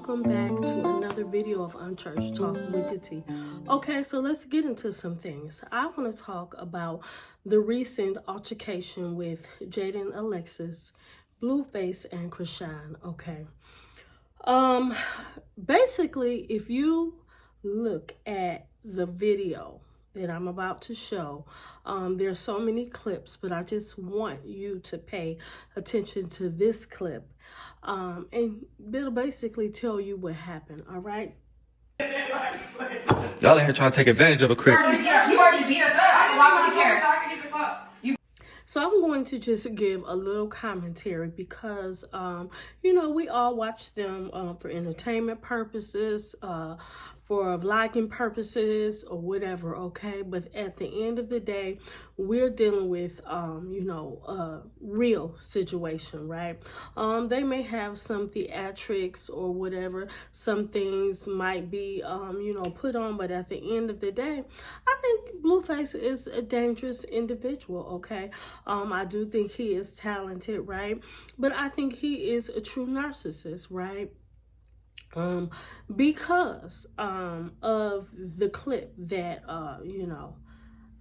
welcome back to another video of Unchurched Talk with the T. Okay, so let's get into some things. I want to talk about the recent altercation with Jaidyn, Alexis, Blueface, and Krishan. Okay. Basically, if you look at the video that I'm about to show, there's so many clips, but I just want you to pay attention to this clip, and it'll basically tell you what happened. All right. Y'all in here trying to take advantage of a crip. You already beat us up, so why would you care? So I'm going to just give a little commentary because, we all watch them for entertainment purposes, for vlogging purposes or whatever, okay? But at the end of the day, we're dealing with, a real situation, right? They may have some theatrics or whatever. Some things might be, put on, but at the end of the day, I think Blueface is a dangerous individual, okay? I do think he is talented, right? But I think he is a true narcissist, right? Because of the clip that,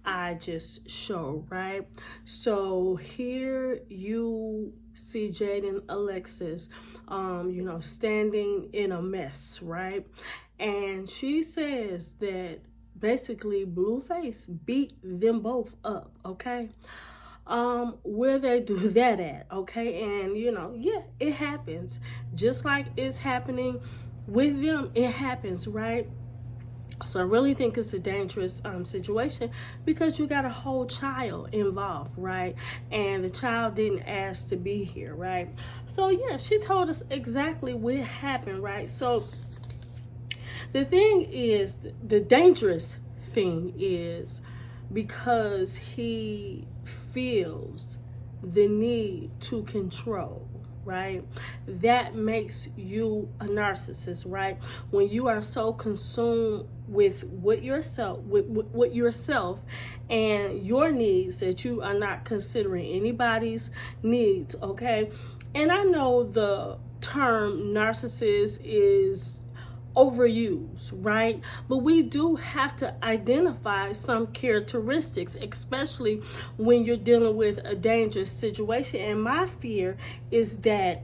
I just showed, right? So here you see Jaidyn, Alexis, standing in a mess, right? And she says that basically Blueface beat them both up, okay? Where they do that at, okay? And, it happens. Just like it's happening with them, it happens, right? So I really think it's a dangerous situation because you got a whole child involved, right? And the child didn't ask to be here, right? So, yeah, she told us exactly what happened, right? So the thing is, the dangerous thing is because he feels the need to control, right? That makes you a narcissist, right? When you are so consumed with yourself and your needs that you are not considering anybody's needs, okay? And I know the term narcissist is overused, right? But we do have to identify some characteristics, especially when you're dealing with a dangerous situation. And my fear is that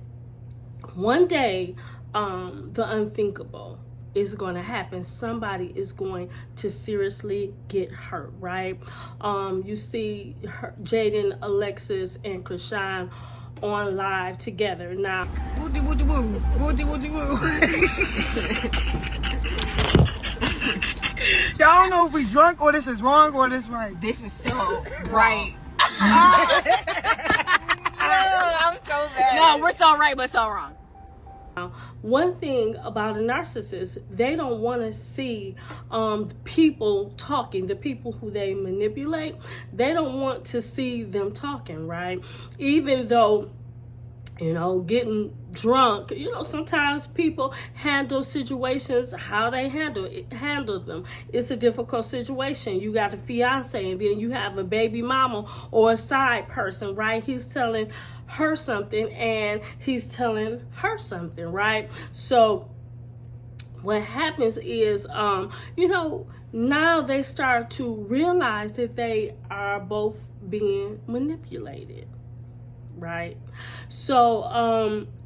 one day the unthinkable is going to happen. Somebody is going to seriously get hurt, right? You see Jaidyn, Alexis, and Krishan on live together now. Woody woody woo, woody woody woo. Y'all don't know if we drunk or this is wrong or this right. This is so right. I'm so bad. No, we're so right, but so wrong. One thing about a narcissist, they don't want to see people talking, the people who they manipulate. They don't want to see them talking, right? Even though, getting drunk, sometimes people handle situations how they handle them. It's a difficult situation. You got a fiance and then you have a baby mama or a side person, right? He's telling her something and he's telling her something, right? So what happens is, now they start to realize that they are both being manipulated, right? So,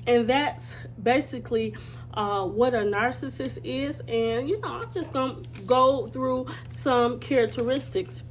and that's basically what a narcissist is. And, I'm just going to go through some characteristics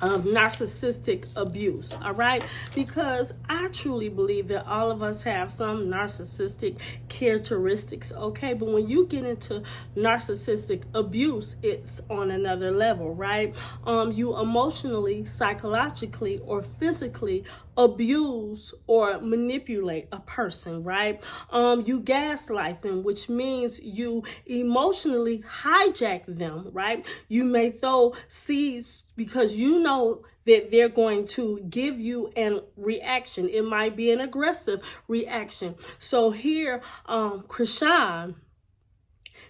of narcissistic abuse, all right? Because I truly believe that all of us have some narcissistic characteristics, okay? But when you get into narcissistic abuse, it's on another level, right? You emotionally, psychologically, or physically abuse or manipulate a person, right? You gaslight them, which means you emotionally hijack them, right? You may throw seeds because you know that they're going to give you a reaction. It might be an aggressive reaction. So here, Krishan,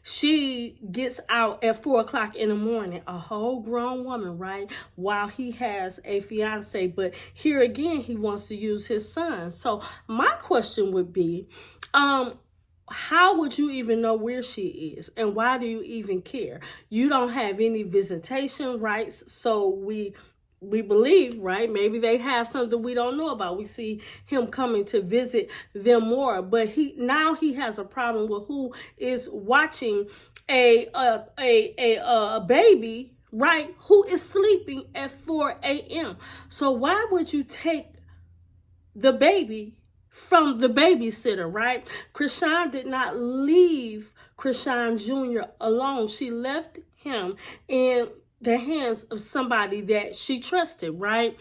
she gets out at 4 o'clock in the morning, a whole grown woman, right? While he has a fiance. But here again, he wants to use his son. So my question would be, how would you even know where she is? And why do you even care? You don't have any visitation rights. So we believe, right? Maybe they have something we don't know about. We see him coming to visit them more, but now he has a problem with who is watching a baby, right? Who is sleeping at 4 a.m. So why would you take the baby from the babysitter, right? Krishan did not leave Krishan Jr. alone. She left him in the hands of somebody that she trusted, right?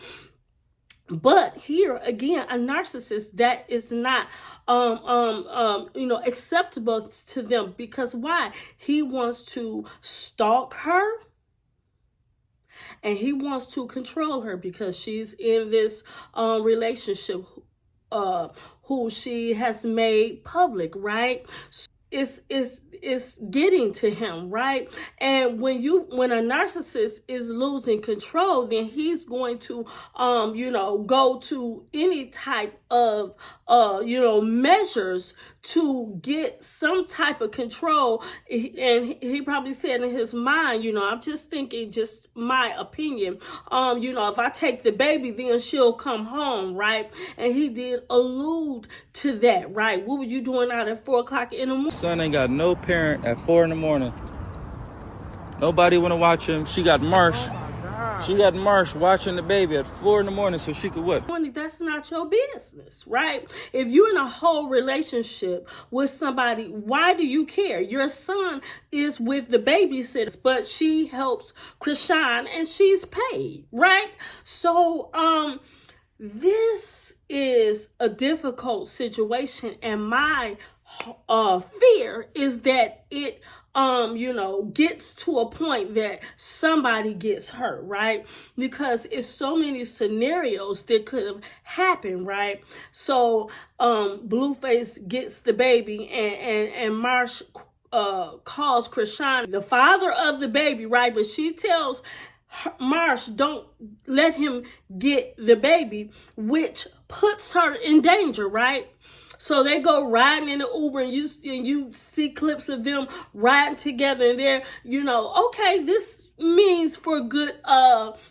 But here again, a narcissist, that is not acceptable to them, because why? He wants to stalk her and he wants to control her because she's in this relationship who she has made public, right? It's getting to him, right? And when a narcissist is losing control, then he's going to go to any type of measures to get some type of control. And he probably said in his mind, I'm just thinking, just my opinion, if I take the baby, then she'll come home, right? And he did allude to that, right? What were you doing out at 4 o'clock in the morning? Son ain't got no parent at 4 in the morning. Nobody want to watch him. She got Marsh. She got Marsh watching the baby at 4 in the morning so she could what? That's not your business, right? If you're in a whole relationship with somebody, why do you care? Your son is with the babysitter, but she helps Krishan and she's paid, right? So, this is a difficult situation, and my fear is that it gets to a point that somebody gets hurt, right? Because it's so many scenarios that could have happened, right? So Blueface gets the baby, and Marsh calls Krishan the father of the baby, right? But she tells Marsh, don't let him get the baby, which puts her in danger, right? So they go riding in the Uber, and you see clips of them riding together, and they're, okay, this means for good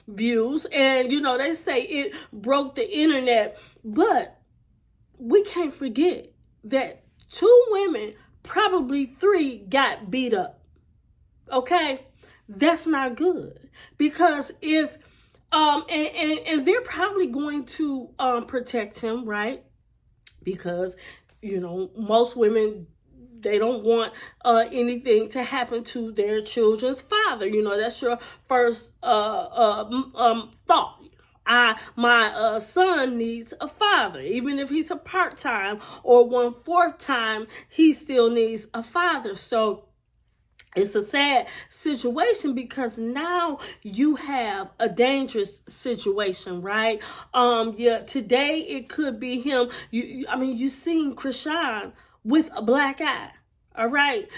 views, and they say it broke the internet, but we can't forget that 2 women, probably 3, got beat up. Okay, that's not good, because if and they're probably going to protect him, right? Because, most women, they don't want anything to happen to their children's father. That's your first thought. My son needs a father. Even if he's a part-time or 1/4 time, he still needs a father. So it's a sad situation, because now you have a dangerous situation, right? Today it could be him. You seen Krishan with a black eye. All right.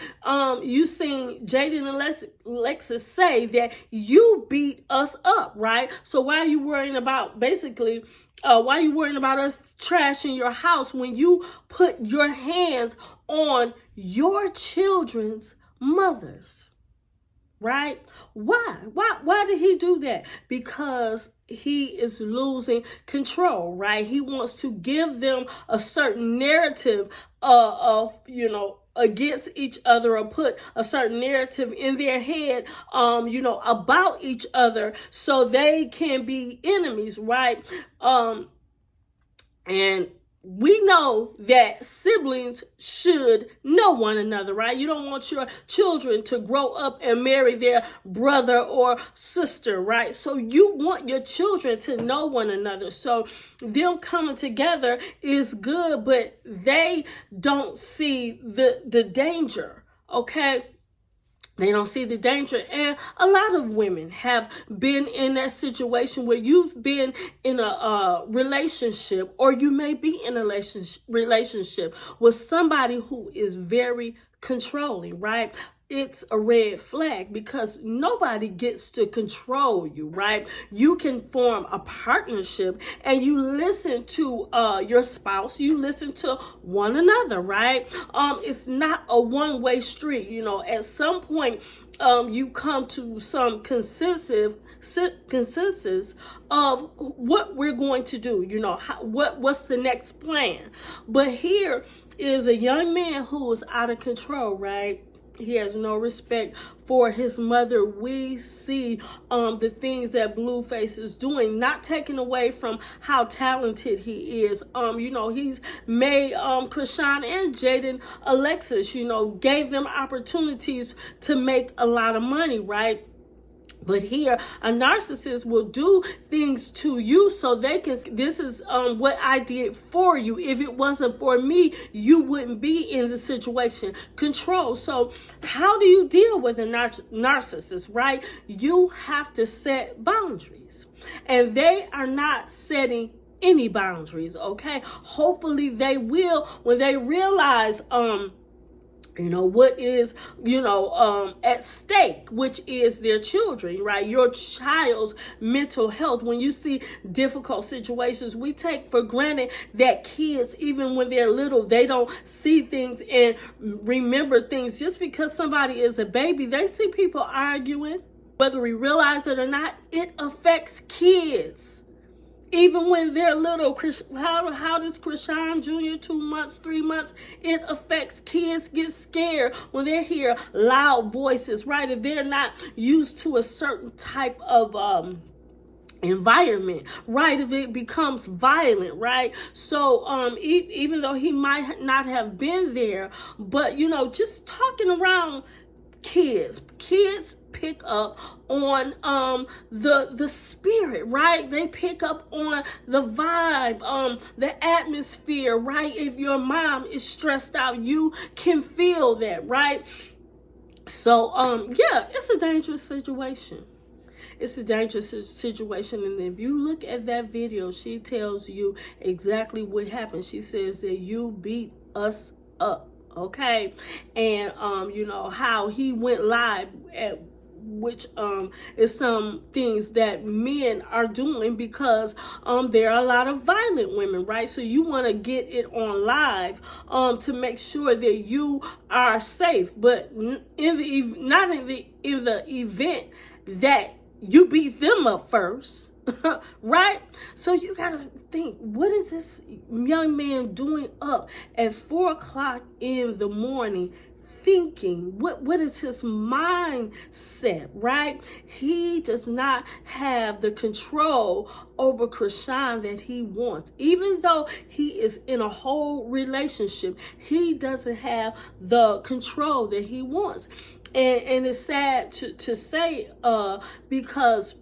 You seen Jaidyn and Lexus say that you beat us up, right? So why are you worrying about why are you worrying about us trashing your house when you put your hands on your children's mothers, right? Why did he do that? Because he is losing control, right? He wants to give them a certain narrative against each other, or put a certain narrative in their head about each other, so they can be enemies, right? And we know that siblings should know one another, right? You don't want your children to grow up and marry their brother or sister, right? So you want your children to know one another. So them coming together is good, but they don't see the danger, okay? They don't see the danger. And a lot of women have been in that situation where you've been in a relationship, or you may be in a relationship with somebody who is very controlling, right? it's a red flag, because nobody gets to control you, right? You can form a partnership and you listen to your spouse, you listen to one another, right? It's not a one-way street. At some point, you come to some consensus of what we're going to do. What's the next plan? But here is a young man who is out of control, right? He has no respect for his mother. We see the things that Blueface is doing, not taking away from how talented he is. He's made Krishan and Jaidyn Alexis, gave them opportunities to make a lot of money, right? But here, a narcissist will do things to you so they can, this is what I did for you. If it wasn't for me, you wouldn't be in the situation. Control. So how do you deal with a narcissist, right? You have to set boundaries. And they are not setting any boundaries, okay? Hopefully they will when they realize, what is, at stake, which is their children, right? Your child's mental health. When you see difficult situations, we take for granted that kids, even when they're little, they don't see things and remember things. Just because somebody is a baby, they see people arguing. Whether we realize it or not, it affects kids. Even when they're little. How does Krishan Jr. 2 months, 3 months? It affects kids. Get scared when they hear loud voices, right? If they're not used to a certain type of environment, right? If it becomes violent, right? So even though he might not have been there, but just talking around kids pick up on the spirit, right? They pick up on the vibe, the atmosphere, right? If your mom is stressed out, you can feel that, right? So it's a dangerous situation. It's a dangerous situation. And if you look at that video, she tells you exactly what happened. She says that you beat us up. Okay, and how he went live, at which is some things that men are doing, because there are a lot of violent women, right? So you want to get it on live to make sure that you are safe. But in the event that you beat them up first, right? So you gotta think, what is this young man doing up at 4 o'clock in the morning thinking? What is his mindset, right? He does not have the control over Krishan that he wants. Even though he is in a whole relationship, he doesn't have the control that he wants. And it's sad to say, because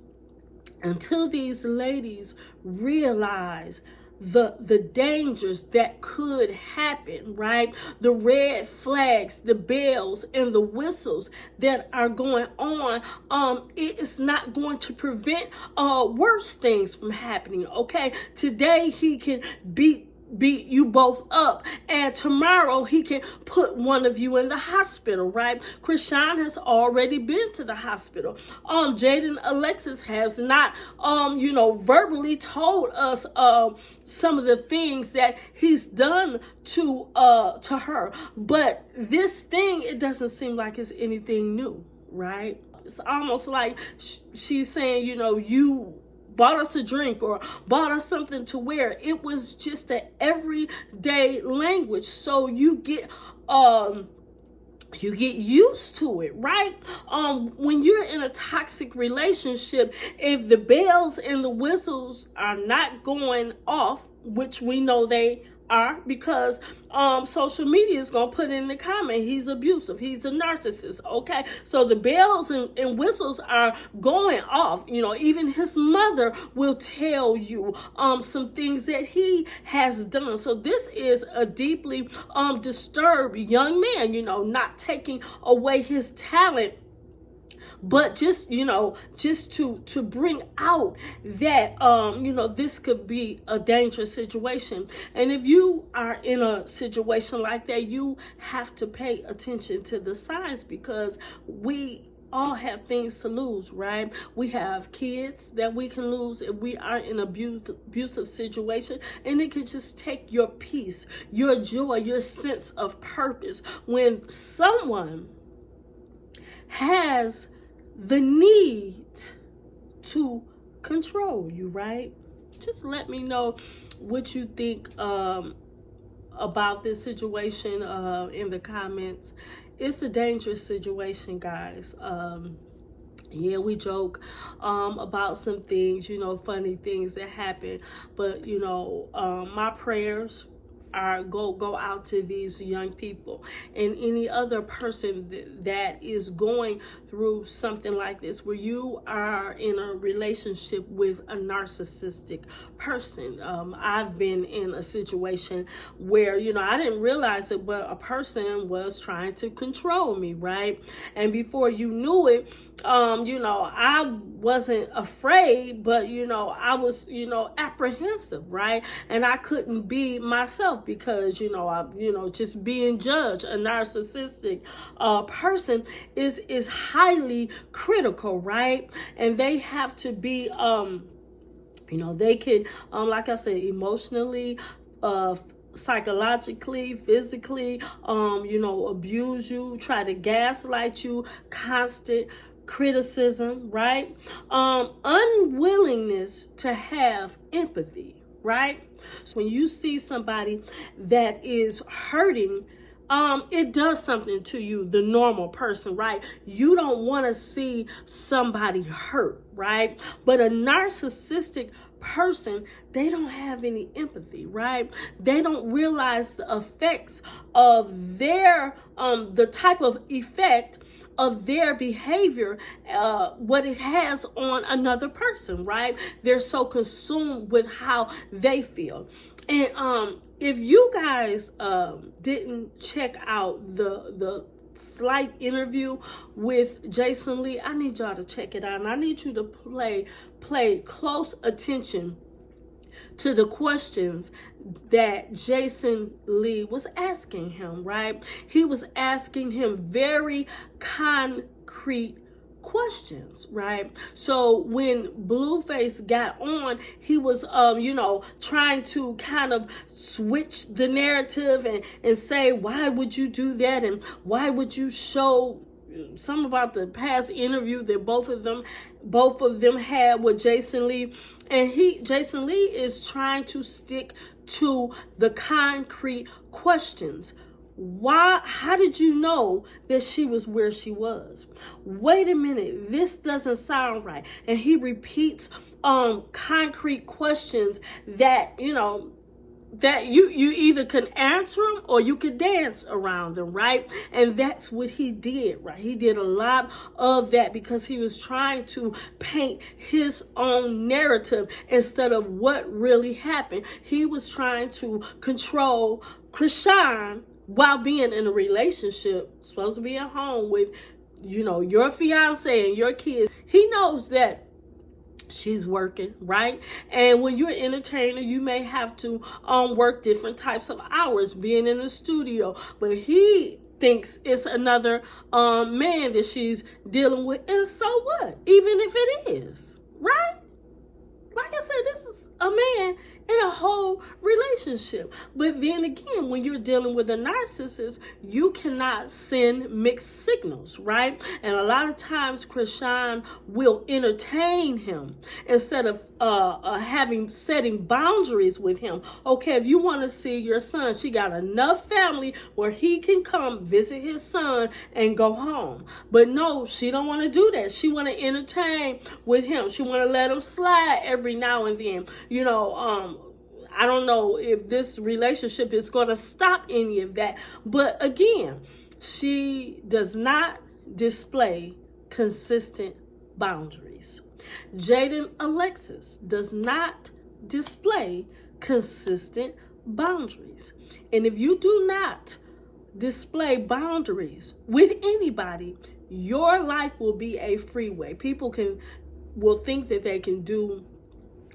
until these ladies realize the dangers that could happen, right? The red flags, the bells, and the whistles that are going on, it is not going to prevent worse things from happening, okay? Today he can beat you both up, and tomorrow he can put one of you in the hospital, right? Krishan has already been to the hospital. Jaidyn Alexis has not verbally told us some of the things that he's done to her, but this thing, it doesn't seem like it's anything new, right? It's almost like she's saying, you bought us a drink or bought us something to wear. It was just an everyday language. So you get used to it, right? When you're in a toxic relationship, if the bells and the whistles are not going off, which we know they are, because social media is gonna put in the comment, he's abusive, he's a narcissist, okay? So the bells and whistles are going off. Even his mother will tell you some things that he has done. So this is a deeply disturbed young man, not taking away his talent, But just, just to bring out that, this could be a dangerous situation. And if you are in a situation like that, you have to pay attention to the signs, because we all have things to lose, right? We have kids that we can lose if we are in an abusive situation, and it can just take your peace, your joy, your sense of purpose when someone has the need to control you, right? Just let me know what you think about this situation in the comments. It's a dangerous situation, guys. Yeah, we joke about some things, funny things that happen, but my prayers go out to these young people and any other person that is going through something like this, where you are in a relationship with a narcissistic person. I've been in a situation where, I didn't realize it, but a person was trying to control me, right? And before you knew it, I wasn't afraid, but, I was, apprehensive, right? And I couldn't be myself because, just being judged. A narcissistic person is highly critical, right? And they have to be, they could, like I said, emotionally, psychologically, physically, abuse you, try to gaslight you, constant criticism, right? Unwillingness to have empathy, right? So when you see somebody that is hurting, it does something to you, the normal person, right? You don't want to see somebody hurt, right? But a narcissistic person, they don't have any empathy, right? They don't realize the effects of their, the type of effect of their behavior, what it has on another person, right? They're so consumed with how they feel. And if you guys didn't check out the slight interview with Jaidyn Lee, I need y'all to check it out, and I need you to play close attention to the questions that Jaidyn Lee was asking him, right? He was asking him very concrete questions, right? So when Blueface got on, he was trying to kind of switch the narrative and say, why would you do that, and why would you show some about the past interview that both of them had with Jaidyn Lee. And Jaidyn Lee is trying to stick to the concrete questions. Why? How did you know that she was where she was? Wait a minute, this doesn't sound right. And he repeats concrete questions that that you either can answer them or you could dance around them, right? And that's what he did, right? He did a lot of that because he was trying to paint his own narrative instead of what really happened. He was trying to control Krishan while being in a relationship, supposed to be at home with, your fiance and your kids. He knows that she's working, right? And when you're an entertainer, you may have to work different types of hours, being in the studio. But he thinks it's another man that she's dealing with. And so what? Even if it is, right? Like I said, this is a man in a whole relationship. But then again, when you're dealing with a narcissist, you cannot send mixed signals, right? And a lot of times Krishan will entertain him instead of setting boundaries with him. Okay, if you want to see your son, she got enough family where he can come visit his son and go home. But no, she don't want to do that. She want to entertain with him. She want to let him slide every now and then. I don't know if this relationship is going to stop any of that. But again, she does not display consistent boundaries. Jaidyn Alexis does not display consistent boundaries. And if you do not display boundaries with anybody, your life will be a freeway. People will think that they can do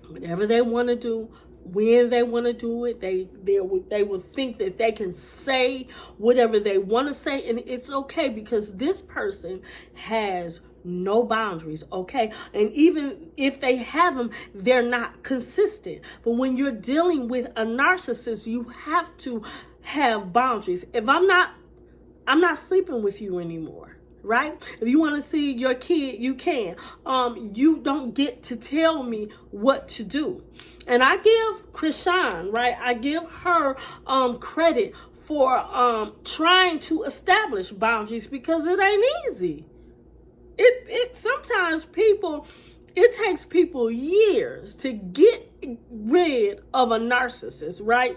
whatever they want to do, when they want to do it. They will think that they can say whatever they want to say, and it's okay, because this person has no boundaries, okay? And even if they have them, they're not consistent. But when you're dealing with a narcissist, you have to have boundaries. If I'm not sleeping with you anymore, right? If you want to see your kid, you can. You don't get to tell me what to do. And I give Krishan, right? I give her credit for trying to establish boundaries, because it ain't easy. It sometimes it takes people years to get rid of a narcissist, right?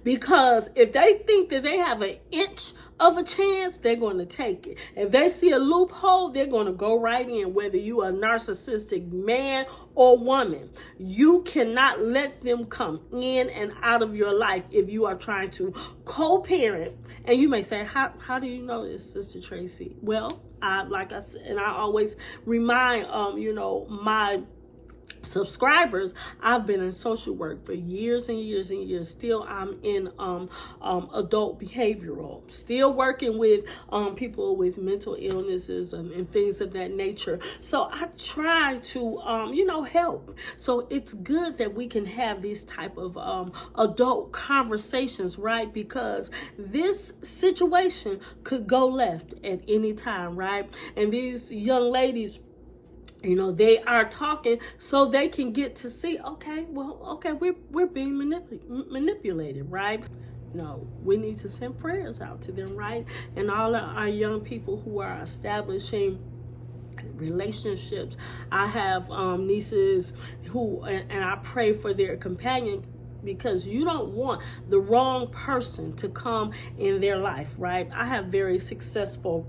Because if they think that they have an inch of a chance, they're going to take it. If they see a loophole, they're going to go right in, whether you are a narcissistic man or woman. You cannot let them come in and out of your life if you are trying to co-parent. And you may say, how do you know this, Sister Tracy? Well, like I said, and I always remind, my subscribers, I've been in social work for years and years and years. Still, I'm in adult behavioral, still working with people with mental illnesses and things of that nature. So I try to help. So it's good that we can have these type of adult conversations, right? Because this situation could go left at any time, right? And these young ladies, they are talking so they can get to see, okay, we're being manipulated, right? We need to send prayers out to them, right? And all of our young people who are establishing relationships. I have nieces who, and I pray for their companion, because you don't want the wrong person to come in their life, right? I have very successful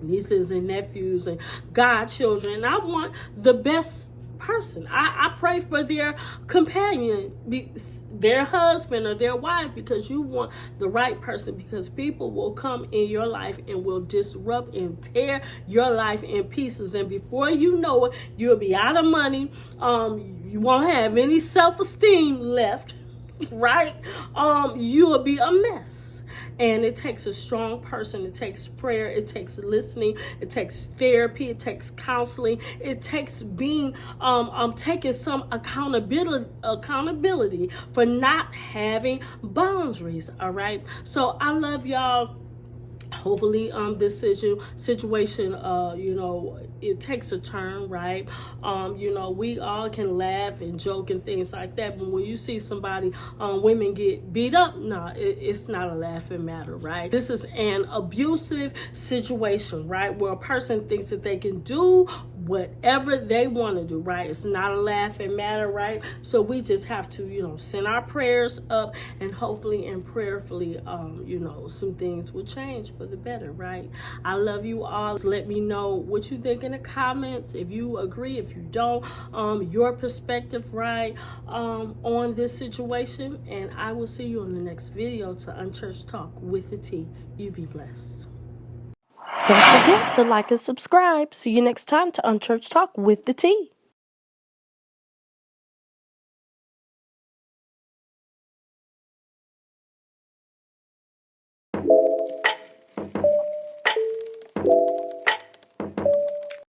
nieces and nephews and godchildren, and I want the best person. I pray for their companion, their husband or their wife, because you want the right person, because people will come in your life and will disrupt and tear your life in pieces, and before you know it, you'll be out of money. You won't have any self-esteem left, right? You will be a mess. And it takes a strong person. It takes prayer. It takes listening. It takes therapy. It takes counseling. It takes being taking some accountability for not having boundaries. All right. So I love y'all. Hopefully this situation it takes a turn, right? We all can laugh and joke and things like that, but when you see somebody, women get beat up, it's not a laughing matter, right? This is an abusive situation, right, where a person thinks that they can do whatever they want to do, right? It's not a laughing matter, right? So we just have to send our prayers up, and hopefully and prayerfully some things will change for the better, right? I love you all. Let me know what you think in the comments, if you agree, if you don't, your perspective, right, on this situation. And I will see you on the next video to Unchurched Talk with the T. You be blessed. Don't forget to like and subscribe. See you next time to Unchurched Talk with the T.